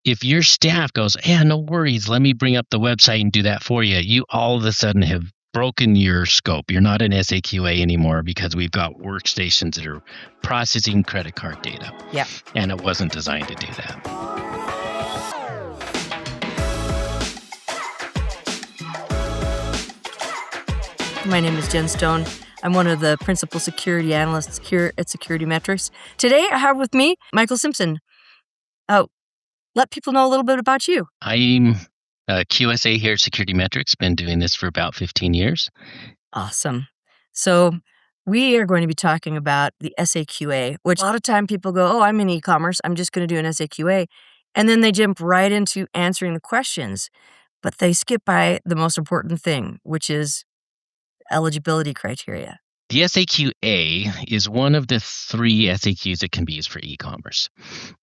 if your staff goes, yeah, no worries, let me bring up the website and do that for you, you all of a sudden have broken your scope. You're not an SAQA anymore because we've got workstations that are processing credit card data. Yeah. And it wasn't designed to do that. My name is Jen Stone. I'm one of the principal security analysts here at Security Metrics. Today, I have with me Michael Simpson. Let people know a little bit about you. I'm a QSA here at Security Metrics. Been doing this for about 15 years. Awesome. So we are going to be talking about the SAQA, which a lot of time people go, oh, I'm in e-commerce. I'm just going to do an SAQA. And then they jump right into answering the questions. But they skip by the most important thing, which is eligibility criteria. The SAQA is one of the 3 SAQs that can be used for e-commerce.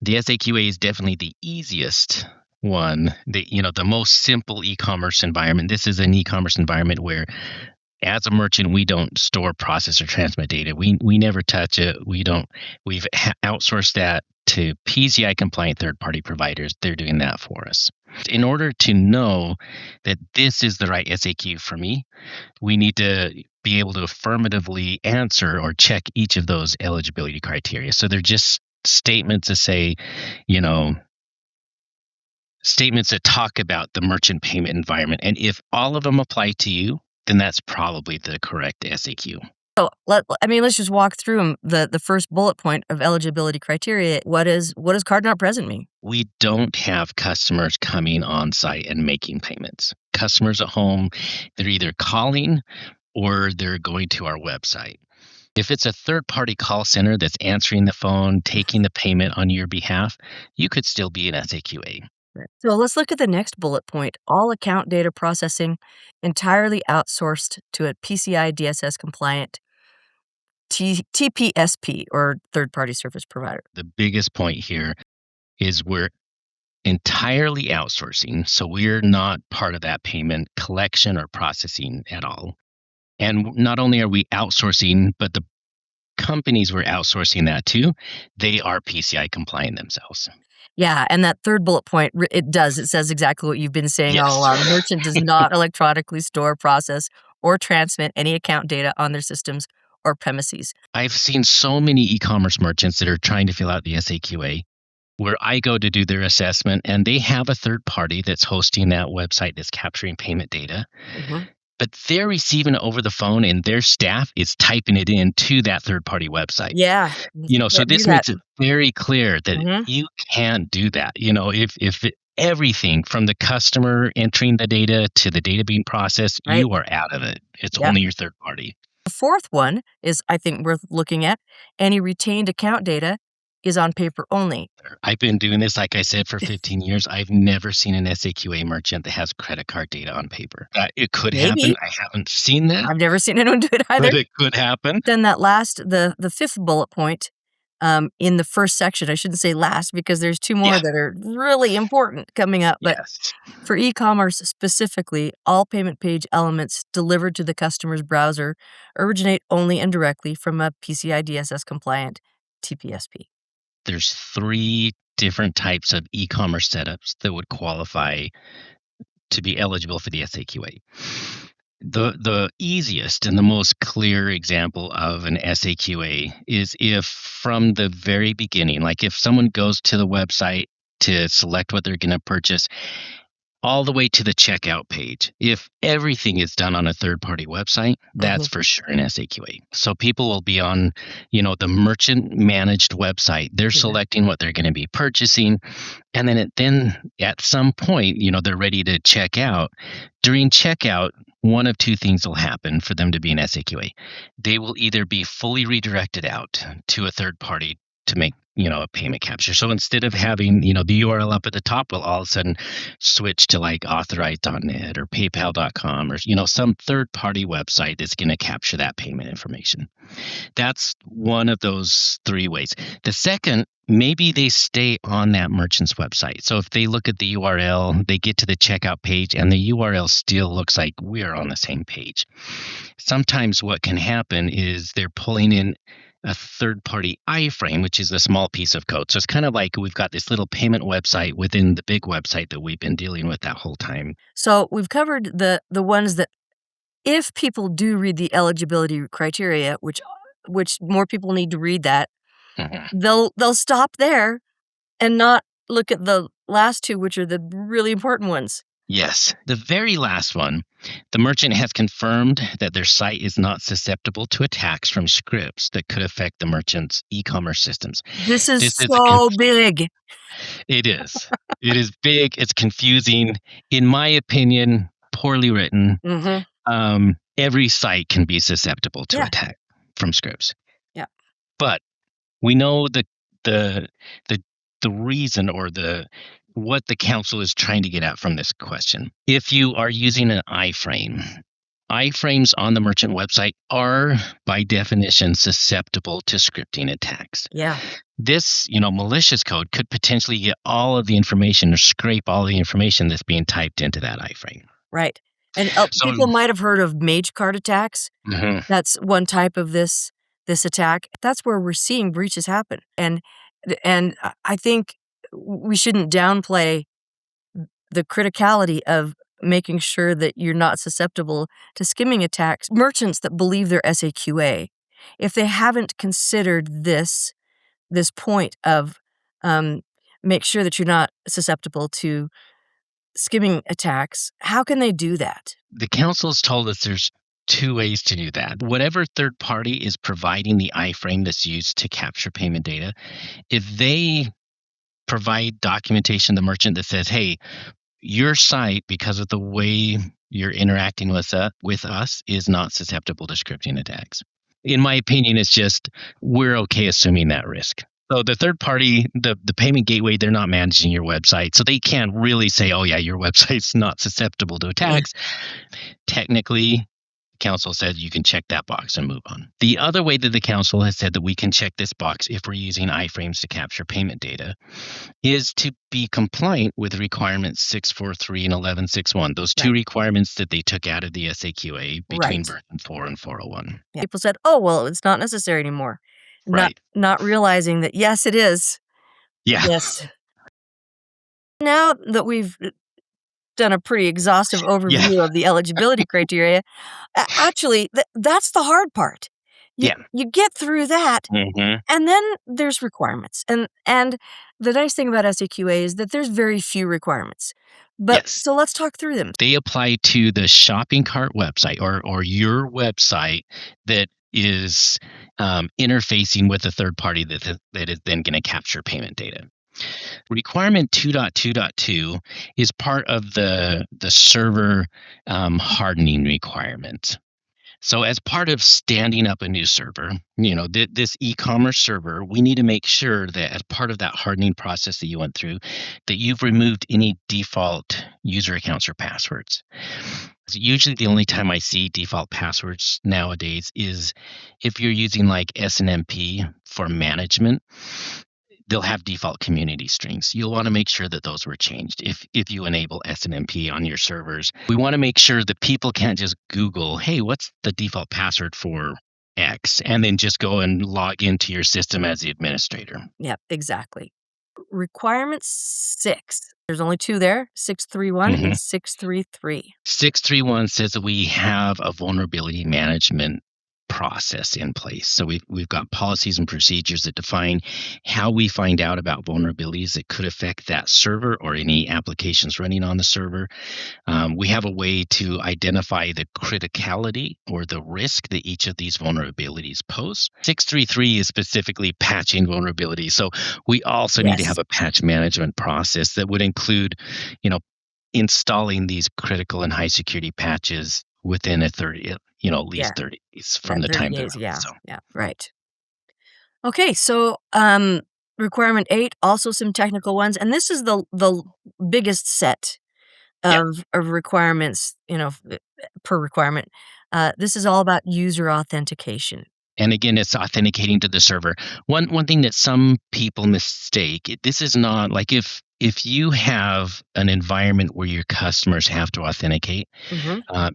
The SAQA is definitely the easiest one, the most simple e-commerce environment. This is an e-commerce environment where, as a merchant, we don't store, process, or transmit data. We never touch it. We've outsourced that to PCI compliant third-party providers. They're doing that for us. In order to know that this is the right SAQ for me, we need to be able to affirmatively answer or check each of those eligibility criteria. So they're just statements that say, statements that talk about the merchant payment environment. And if all of them apply to you, then that's probably the correct SAQ. So let's just walk through them. The first bullet point of eligibility criteria. What does card not present mean? We don't have customers coming on site and making payments. Customers at home, they're either calling or they're going to our website. If it's a third-party call center that's answering the phone, taking the payment on your behalf, you could still be an SAQA. So let's look at the next bullet point. All account data processing entirely outsourced to a PCI DSS compliant TPSP or third-party service provider. The biggest point here is we're entirely outsourcing, so we're not part of that payment collection or processing at all. And not only are we outsourcing, but the companies we're outsourcing that to, they are PCI compliant themselves. Yeah, and that third bullet point, it says exactly what you've been saying all along. Merchant does not electronically store, process, or transmit any account data on their systems or premises. I've seen so many e-commerce merchants that are trying to fill out the SAQA where I go to do their assessment, and they have a third party that's hosting that website that's capturing payment data. Mm-hmm. But they're receiving it over the phone, and their staff is typing it into that third-party website. Yeah. So this makes it very clear that you can't do that. If everything from the customer entering the data to the data being processed, you are out of it. It's only your third party. The fourth one is, I think, worth looking at. Any retained account data is on paper only. I've been doing this, like I said, for 15 years. I've never seen an SAQA merchant that has credit card data on paper. It could happen. I haven't seen that. I've never seen anyone do it either. But it could happen. Then that last, the fifth bullet point in the first section, I shouldn't say last because there's 2 more that are really important coming up. But for e-commerce specifically, all payment page elements delivered to the customer's browser originate only and directly from a PCI DSS compliant TPSP. There's 3 different types of e-commerce setups that would qualify to be eligible for the SAQA. The easiest and the most clear example of an SAQA is if from the very beginning, like if someone goes to the website to select what they're going to purchase, all the way to the checkout page. If everything is done on a third-party website, that's for sure an SAQA. So people will be on, the merchant-managed website. They're selecting what they're going to be purchasing, and then at some point, they're ready to check out. During checkout, one of 2 things will happen for them to be an SAQA. They will either be fully redirected out to a third party to make a payment capture. So instead of having, the URL up at the top, will all of a sudden switch to like authorized.net or paypal.com or, some third-party website that's going to capture that payment information. That's one of those 3 ways. The second, maybe they stay on that merchant's website. So if they look at the URL, they get to the checkout page, and the URL still looks like we're on the same page. Sometimes what can happen is they're pulling in a third-party iframe, which is a small piece of code. So it's kind of like we've got this little payment website within the big website that we've been dealing with that whole time. So we've covered the ones that if people do read the eligibility criteria, which more people need to read that, they'll stop there and not look at the last two, which are the really important ones. Yes. The very last one, the merchant has confirmed that their site is not susceptible to attacks from scripts that could affect the merchant's e-commerce systems. This is so big. It is. It is big. It's confusing. In my opinion, poorly written. Every site can be susceptible to attack from scripts. Yeah. But we know the reason or what the council is trying to get at from this question. If you are using an iframe, iframes on the merchant website are by definition susceptible to scripting attacks. Yeah. This, malicious code could potentially get all of the information or scrape all the information that's being typed into that iframe. Right. And people might have heard of mage card attacks. That's one type of this attack. That's where we're seeing breaches happen. And I think we shouldn't downplay the criticality of making sure that you're not susceptible to skimming attacks. Merchants that believe they're SAQ A, if they haven't considered this point of make sure that you're not susceptible to skimming attacks, how can they do that? The council's told us there's two ways to do that. Whatever third party is providing the iframe that's used to capture payment data, if they provide documentation to the merchant that says, hey, your site, because of the way you're interacting with us, is not susceptible to scripting attacks. In my opinion, it's just we're okay assuming that risk. So the third party, the payment gateway, they're not managing your website. So they can't really say, oh, yeah, your website's not susceptible to attacks. Technically, the council said you can check that box and move on. The other way that the council has said that we can check this box if we're using iframes to capture payment data is to be compliant with requirements 643 and 1161, those two requirements that they took out of the SAQA between version 4 and 401. Yeah. People said, oh, well, it's not necessary anymore. Not realizing that, yes, it is. Yeah. Yes. Now that we've done a pretty exhaustive overview of the eligibility criteria, actually, that's the hard part. You get through that, and then there's requirements. And the nice thing about SAQA is that there's very few requirements. But so let's talk through them. They apply to the shopping cart website or your website that is interfacing with a third party that is then going to capture payment data. Requirement 2.2.2 is part of the server hardening requirement. So as part of standing up a new server, this e-commerce server, we need to make sure that as part of that hardening process that you went through, that you've removed any default user accounts or passwords. So usually the only time I see default passwords nowadays is if you're using like SNMP for management. They'll have default community strings. You'll want to make sure that those were changed if you enable SNMP on your servers. We want to make sure that people can't just Google, hey, what's the default password for X, and then just go and log into your system as the administrator. Yep, exactly. Requirement 6. There's only two there, 631 and 633. 631 says that we have a vulnerability management process in place. So we've got policies and procedures that define how we find out about vulnerabilities that could affect that server or any applications running on the server. We have a way to identify the criticality or the risk that each of these vulnerabilities pose. 633 is specifically patching vulnerabilities. So we also need to have a patch management process that would include, installing these critical and high security patches within at least 30 days from the time they're right. Okay, so requirement 8, also some technical ones, and this is the biggest set of requirements, per requirement. This is all about user authentication. And again, it's authenticating to the server. One thing that some people mistake, this is not like if if you have an environment where your customers have to authenticate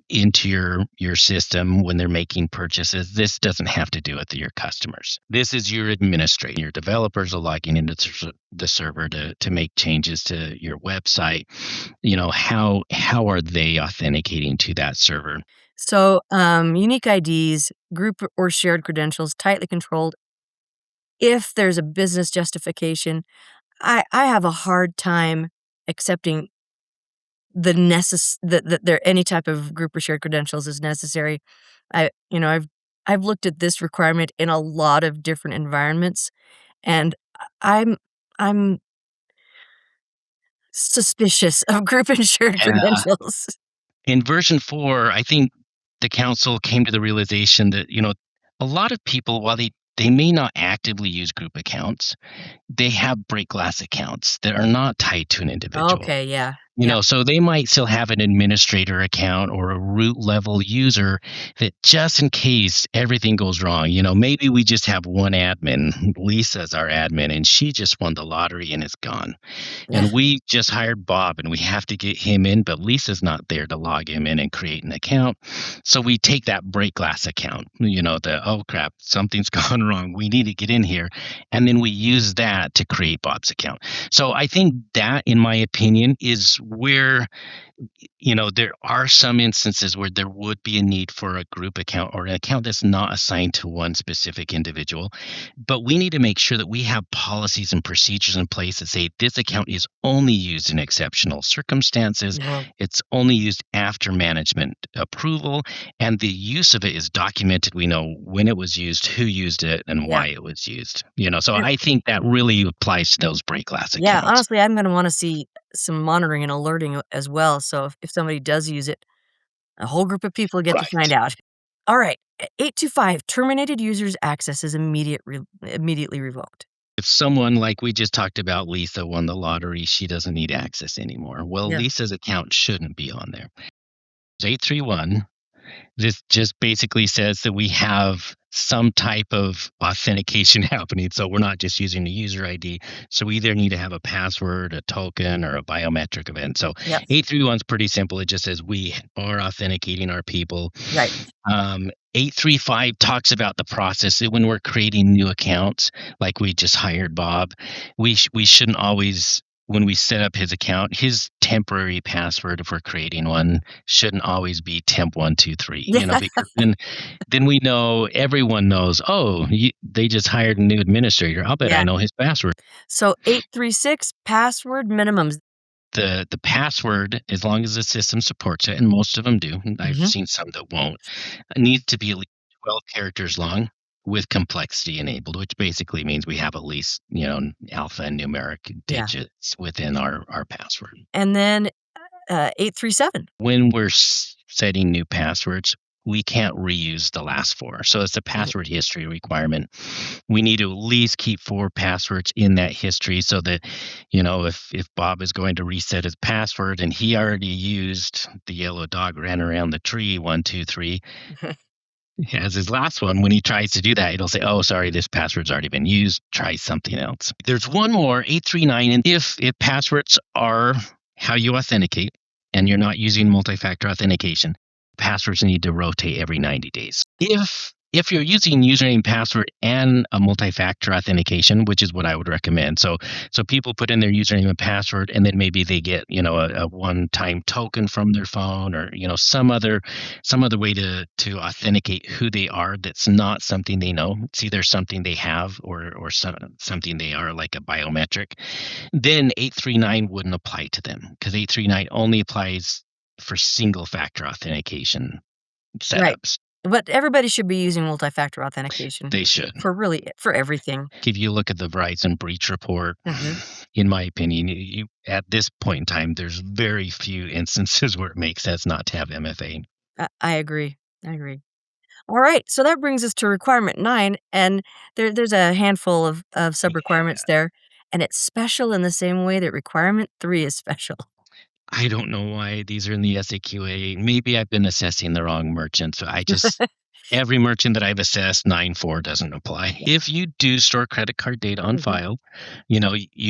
into your system when they're making purchases, this doesn't have to do with your customers. This is your administrator. Your developers are logging into the server to make changes to your website. How are they authenticating to that server? So, unique IDs, group or shared credentials, tightly controlled. If there's a business justification, I have a hard time accepting that there any type of group or shared credentials is necessary. I've looked at this requirement in a lot of different environments, and I'm I'm suspicious of group and shared Yeah. credentials. In version 4, I think the council came to the realization that, a lot of people, while they may not actively use group accounts, they have break glass accounts that are not tied to an individual. Okay, yeah. Yeah. So they might still have an administrator account or a root level user that just in case everything goes wrong, maybe we just have one admin, Lisa's our admin, and she just won the lottery and is gone. And we just hired Bob and we have to get him in, but Lisa's not there to log him in and create an account. So we take that break glass account, oh crap, something's gone wrong. We need to get in here. And then we use that to create Bob's account. So I think that, in my opinion, is where there are some instances where there would be a need for a group account or an account that's not assigned to one specific individual. But we need to make sure that we have policies and procedures in place that say this account is only used in exceptional circumstances. It's only used after management approval, and the use of it is documented. We know when it was used, who used it, and why it was used. So I think that really applies to those break glass accounts. Yeah, honestly, I'm gonna wanna see some monitoring and alerting as well, so if somebody does use it, a whole group of people get to find out. Alright, 825, terminated users' access is immediately revoked. If someone, like we just talked about, Lisa won the lottery, she doesn't need access anymore. Well, Yeah. Lisa's account shouldn't be on there. 831, this just basically says that we have some type of authentication happening. So we're not just using the user ID. So we either need to have a password, a token, or a biometric event. So 831 is pretty simple. It just says we are authenticating our people. Right. 835 talks about the process that when we're creating new accounts, like we just hired Bob, we shouldn't always, when we set up his account, his temporary password, if we're creating one, shouldn't always be temp123. Because then we know, everyone knows, they just hired a new administrator. I'll bet I know his password. So 836, password minimums. The password, as long as the system supports it, and most of them do, I've seen some that won't, needs to be at least 12 characters long with complexity enabled, which basically means we have at least, alpha and numeric digits within our password. And then 837. When we're setting new passwords, we can't reuse the last 4. So it's a password history requirement. We need to at least keep 4 passwords in that history so that, if Bob is going to reset his password and he already used the yellow dog ran around the tree 1, 2, 3 as his last one, when he tries to do that, it'll say, oh, sorry, this password's already been used. Try something else. There's one more, 839, and if passwords are how you authenticate and you're not using multi-factor authentication, passwords need to rotate every 90 days. If you're using username, password, and a multi-factor authentication, which is what I would recommend. So people put in their username and password, and then maybe they get, a one-time token from their phone, or, some other way to authenticate who they are that's not something they know. It's either something they have or something they are, like a biometric. Then 839 wouldn't apply to them, because 839 only applies for single-factor authentication setups. Right. But everybody should be using multi-factor authentication. They should. For everything. If you look at the Verizon breach report, in my opinion, at this point in time, there's very few instances where it makes sense not to have MFA. I agree. All right, so that brings us to requirement 9, and there's a handful of sub-requirements there, and it's special in the same way that requirement 3 is special. I don't know why these are in the SAQ A. Maybe I've been assessing the wrong merchant, so I just Every merchant that I've assessed, 9.4 doesn't apply. If you do store credit card data on file, you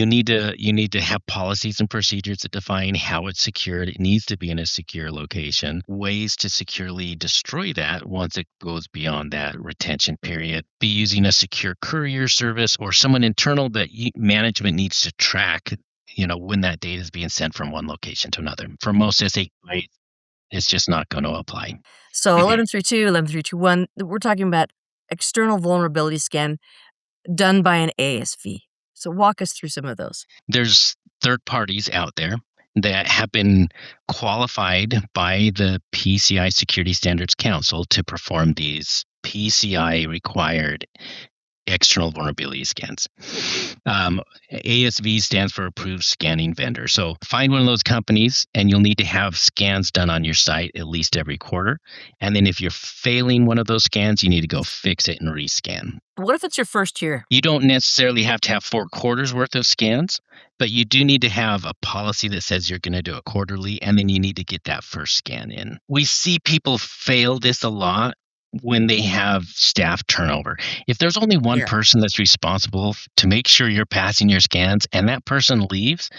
need to have policies and procedures that define how it's secured. It needs to be in a secure location. Ways to securely destroy that once it goes beyond that retention period. Be using a secure courier service or someone internal that management needs to track, when that data is being sent from one location to another. For most SAQs, it's just not going to apply. So 11.3.2, 11.3.2.1, we're talking about external vulnerability scan done by an ASV. So walk us through some of those. There's third parties out there that have been qualified by the PCI Security Standards Council to perform these PCI required external vulnerability scans. ASV stands for Approved Scanning Vendor. So find one of those companies, and you'll need to have scans done on your site at least every quarter. And then if you're failing one of those scans, you need to go fix it and rescan. What if it's your first year? You don't necessarily have to have 4 quarters worth of scans, but you do need to have a policy that says you're going to do it quarterly, and then you need to get that first scan in. We see people fail this a lot when they have staff turnover. If there's only one person that's responsible to make sure you're passing your scans, and that person leaves,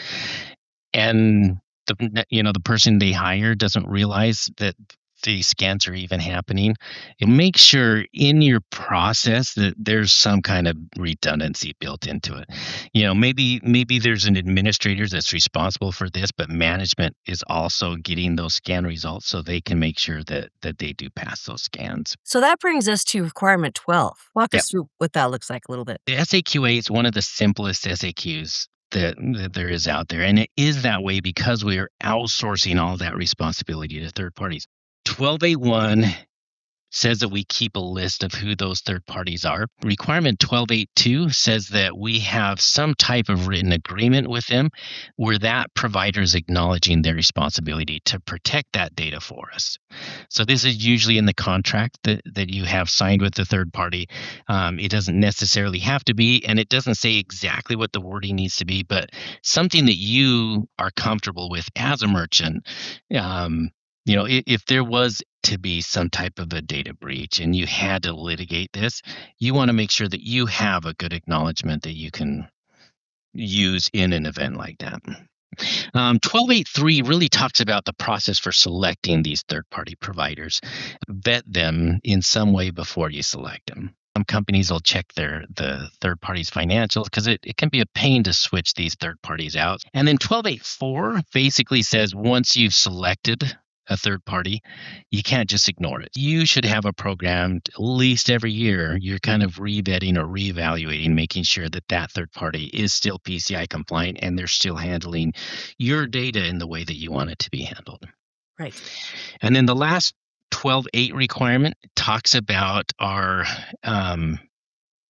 and the person they hire doesn't realize that the scans are even happening, make sure in your process that there's some kind of redundancy built into it. Maybe there's an administrator that's responsible for this, but management is also getting those scan results so they can make sure that they do pass those scans. So that brings us to requirement 12. Walk us through what that looks like a little bit. The SAQA is one of the simplest SAQs that there is out there, and it is that way because we are outsourcing all that responsibility to third parties. 12.8.1 says that we keep a list of who those third parties are. Requirement 12.8.2 says that we have some type of written agreement with them where that provider is acknowledging their responsibility to protect that data for us. So this is usually in the contract that you have signed with the third party. It doesn't necessarily have to be, and it doesn't say exactly what the wording needs to be, but something that you are comfortable with as a merchant. If there was to be some type of a data breach and you had to litigate this, you want to make sure that you have a good acknowledgement that you can use in an event like that. 12.8.3 really talks about the process for selecting these third-party providers. Vet them in some way before you select them. Some companies will check the third party's financials because it can be a pain to switch these third parties out. And then 12.8.4 basically says once you've selected a third party, you can't just ignore it. You should have a program at least every year. You're kind of revetting or reevaluating, making sure that third party is still PCI compliant and they're still handling your data in the way that you want it to be handled. Right. And then the last 12.8 requirement talks about our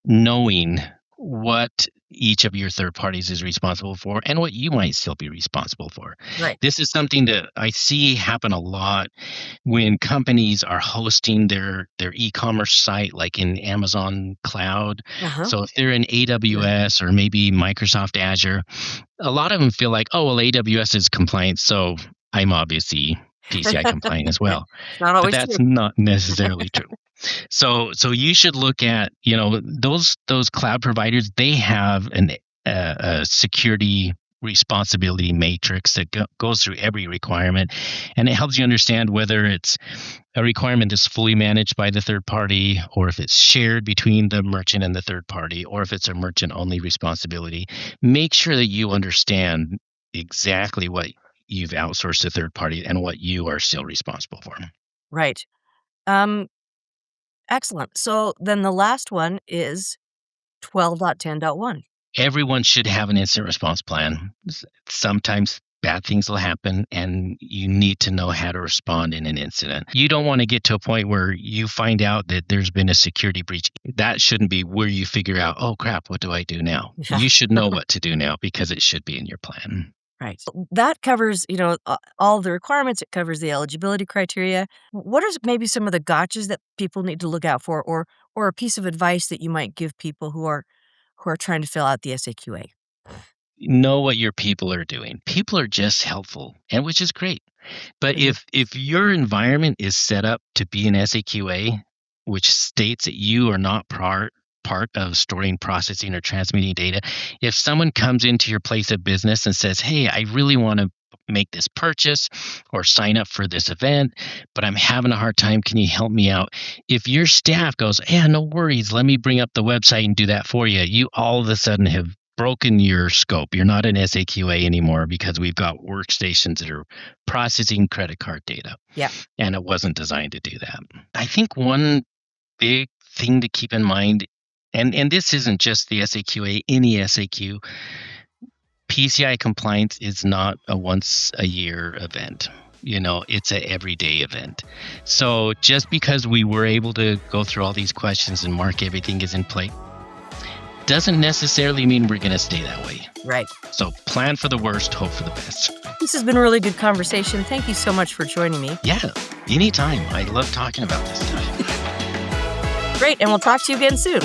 knowing what each of your third parties is responsible for and what you might still be responsible for. Right. This is something that I see happen a lot when companies are hosting their e-commerce site, like in Amazon Cloud. So if they're in AWS or maybe Microsoft Azure, a lot of them feel like, oh, well, AWS is compliant, so I'm obviously PCI compliant as well. But that's not necessarily true. So you should look at, those cloud providers. They have a security responsibility matrix that goes through every requirement, and it helps you understand whether it's a requirement that's fully managed by the third party, or if it's shared between the merchant and the third party, or if it's a merchant only responsibility. Make sure that you understand exactly what you've outsourced to third party and what you are still responsible for. Right. Excellent. So then the last one is 12.10.1. Everyone should have an incident response plan. Sometimes bad things will happen and you need to know how to respond in an incident. You don't want to get to a point where you find out that there's been a security breach. That shouldn't be where you figure out, oh crap, what do I do now? You should know what to do now because it should be in your plan. Right. That covers, all the requirements. It covers the eligibility criteria. What are maybe some of the gotchas that people need to look out for, or a piece of advice that you might give people who are trying to fill out the SAQA? Know what your people are doing. People are just helpful, and which is great. But if your environment is set up to be an SAQA, which states that you are not part of storing, processing, or transmitting data. If someone comes into your place of business and says, hey, I really want to make this purchase or sign up for this event, but I'm having a hard time, can you help me out? If your staff goes, yeah, no worries, let me bring up the website and do that for you, you all of a sudden have broken your scope. You're not an SAQA anymore because we've got workstations that are processing credit card data. Yeah. And it wasn't designed to do that. I think one big thing to keep in mind, and this isn't just the SAQA, any SAQ, PCI compliance is not a once a year event. It's an everyday event. So just because we were able to go through all these questions and mark everything is in place doesn't necessarily mean we're going to stay that way. Right. So plan for the worst, hope for the best. This has been a really good conversation. Thank you so much for joining me. Yeah, anytime. I love talking about this stuff. Great, and we'll talk to you again soon.